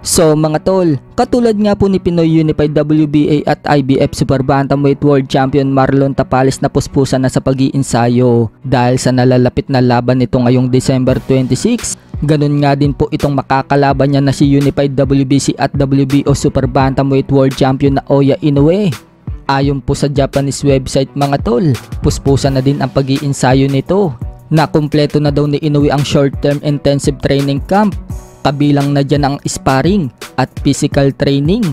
So mga tol, katulad nga po ni Pinoy Unified WBA at IBF Super Bantamweight World Champion Marlon Tapales na puspusan na sa pag-iinsayo dahil sa nalalapit na laban nito ngayong December 26. Ganun nga din po itong makakalaban niya na si Unified WBC at WBO Super Bantamweight World Champion na Oya Inoue. Ayon po sa Japanese website mga tol, puspusan na din ang pag-iinsayo nito. Nakumpleto na daw ni Inoue ang short-term intensive training camp. Kabilang na dyan ang sparring at physical training.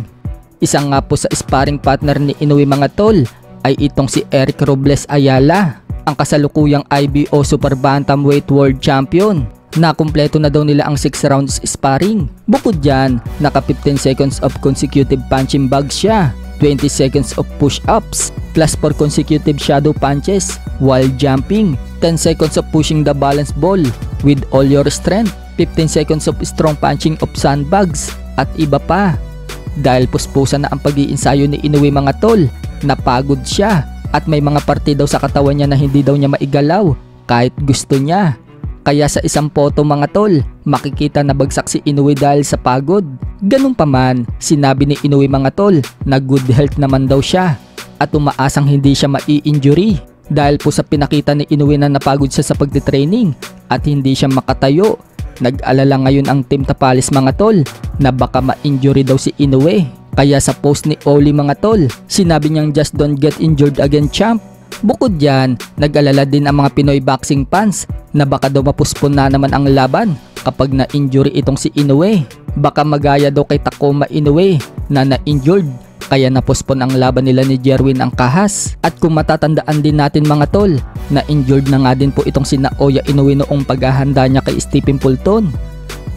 Isa nga po sa sparring partner ni Inoue mga tol ay itong si Eric Robles Ayala, ang kasalukuyang IBO Super Bantamweight World Champion. Nakumpleto na daw nila ang 6 rounds sparring. Bukod dyan, naka 15 seconds of consecutive punching bags siya, 20 seconds of push-ups, plus 4 consecutive shadow punches while jumping, 10 seconds of pushing the balance ball with all your strength, 15 seconds of strong punching of sandbags at iba pa. Dahil puspusan na ang pag-iinsayo ni Inoue mga tol, napagod siya at may mga parte daw sa katawan niya na hindi daw niya maigalaw kahit gusto niya. Kaya sa isang photo mga tol, makikita na bagsak si Inoue dahil sa pagod. Ganun pa man, sinabi ni Inoue mga tol na good health naman daw siya at umaasang hindi siya mai-injury. Dahil po sa pinakita ni Inoue na napagod siya sa pagtitraining at hindi siya makatayo. Nag-alala ngayon ang Team Tapales mga tol na baka ma-injury daw si Inoue. Kaya sa post ni Oli mga tol, sinabi niyang just don't get injured again champ. Bukod dyan, nag-alala din ang mga Pinoy boxing fans na baka daw mapuspon na naman ang laban kapag na-injury itong si Inoue. Baka magaya daw kay Takuma Inoue na na-injured kaya napospon ang laban nila ni Jerwin Angkahas. At kung matatandaan din natin mga tol, na-injured na nga din po itong si Naoya Inoue noong paghahanda niya kay Stephen Fulton.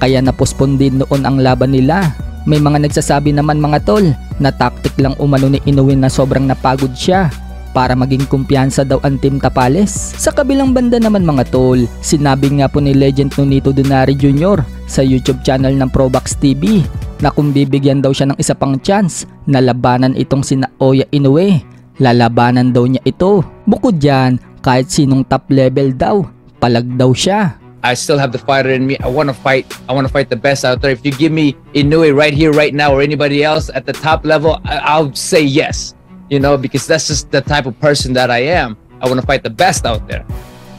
Kaya napospon din noon ang laban nila. May mga nagsasabi naman mga tol na tactic lang umano ni Inoue na sobrang napagod siya para maging kumpiyansa daw ang Team Tapales. Sa kabilang banda naman mga tol, sinabi nga po ni Legend Nonito Donaire Jr. sa YouTube channel ng Probox TV na kung bibigyan daw siya ng isa pang chance na labanan itong si Naoya Inoue, lalabanan daw niya ito. Bukod dyan, kahit sinong top level daw, palag daw siya. I still have the fighter in me. I want to fight the best out there. If you give me Inoue right here, right now, or anybody else at the top level, I'll say yes. You know, because that's just the type of person that I am. I want to fight the best out there.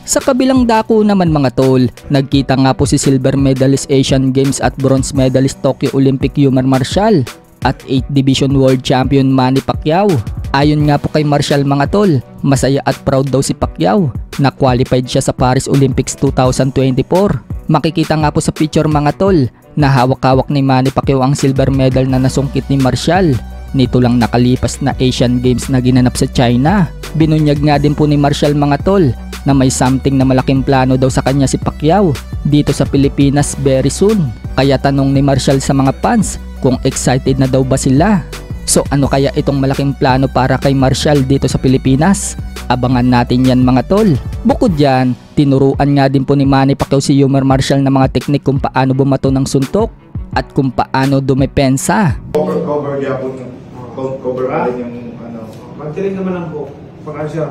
Sa kabilang dako naman mga tol, nagkita nga po si silver medalist Asian Games at bronze medalist Tokyo Olympic Yumar Marshall at 8th Division World Champion Manny Pacquiao. Ayon nga po kay Marshall mga tol, masaya at proud daw si Pacquiao na qualified siya sa Paris Olympics 2024. Makikita nga po sa picture mga tol na hawak-hawak ni Manny Pacquiao ang silver medal na nasungkit ni Marshall nito lang nakalipas na Asian Games na ginanap sa China. Binunyag nga din po ni Marshall mga tol na may something na malaking plano daw sa kanya si Pacquiao dito sa Pilipinas very soon. Kaya tanong ni Marshall sa mga fans kung excited na daw ba sila. So ano kaya itong malaking plano para kay Marshall dito sa Pilipinas? Abangan natin yan mga tol. Bukod dyan, tinuruan nga din po ni Manny Pacquiao si Yumar Marshall ng mga teknik kung paano bumato ng suntok at kung paano dumepensa. Cover yapon, cover pa rin yung ano. Magtiling naman ang buhok. Pag siya,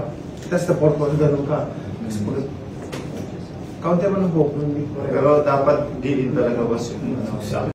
that's the purpose, ganun ka. Counter mo ng buhok. Pero dapat diin talaga was yung ano, sa